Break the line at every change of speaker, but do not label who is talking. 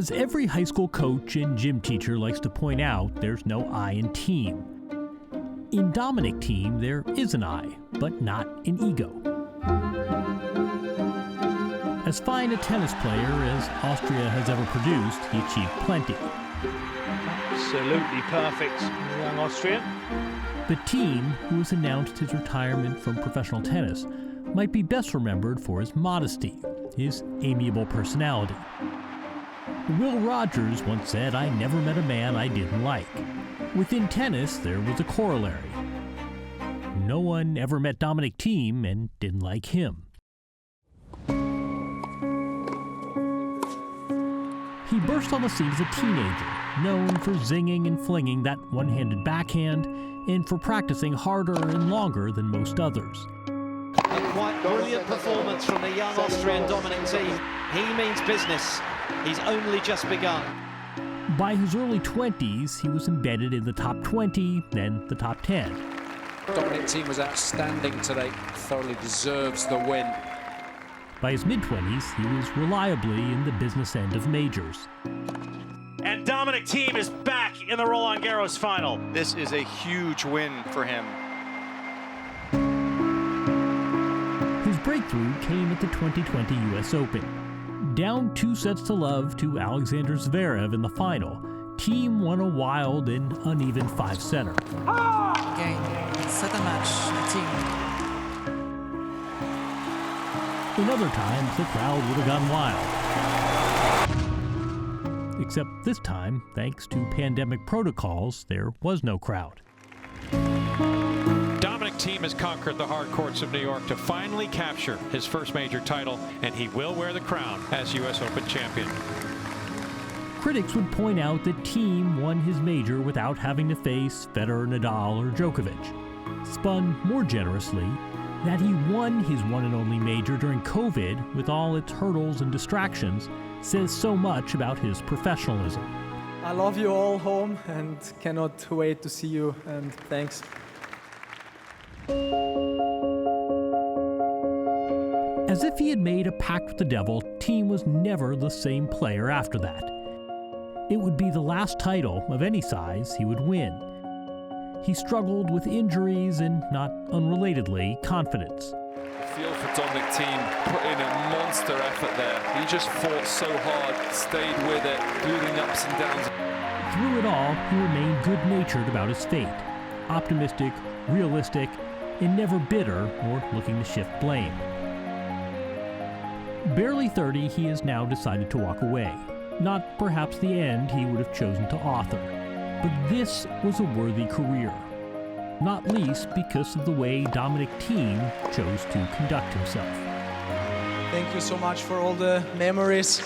As every high school coach and gym teacher likes to point out, there's no I in team. In Dominic Thiem, there is an I, but not an ego. As fine a tennis player as Austria has ever produced, he achieved plenty.
Absolutely perfect, young Austrian.
But Thiem, who has announced his retirement from professional tennis, might be best remembered for his modesty, his amiable personality. Will Rogers once said, "I never met a man I didn't like." Within tennis, there was a corollary. No one ever met Dominic Thiem and didn't like him. He burst on the scene as a teenager, known for zinging and flinging that one-handed backhand and for practicing harder and longer than most others.
A quite brilliant performance from the young Austrian Dominic Thiem. He means business. He's only just begun.
By his early 20s, he was embedded in the top 20, then the top 10.
Dominic Thiem was outstanding today, thoroughly deserves the win.
By his mid-20s, he was reliably in the business end of majors.
And Dominic Thiem is back in the Roland Garros final.
This is a huge win for him.
His breakthrough came at the 2020 US Open. Down 2-0 to Alexander Zverev in the final, Thiem won a wild and uneven 5-setter.
Game, set a match, Thiem.
In other times, the crowd would have gone wild. Except this time, thanks to pandemic protocols, there was no crowd.
Dominic Thiem has conquered the hard courts of New York to finally capture his first major title, and he will wear the crown as US Open champion.
Critics would point out that Thiem won his major without having to face Federer, Nadal, or Djokovic. Spun more generously, that he won his one and only major during COVID with all its hurdles and distractions says so much about his professionalism.
I love you all home and cannot wait to see you, and thanks.
As if he had made a pact with the devil, Thiem was never the same player after that. It would be the last title of any size he would win. He struggled with injuries and, not unrelatedly, confidence.
I feel for Dominic Thiem, put in a monster effort there. He just fought so hard, stayed with it, through the ups and downs.
Through it all, he remained good-natured about his fate, optimistic, realistic, and never bitter or looking to shift blame. Barely 30, he has now decided to walk away. Not perhaps the end he would have chosen to author. But this was a worthy career, not least because of the way Dominic Thiem chose to conduct himself.
Thank you so much for all the memories.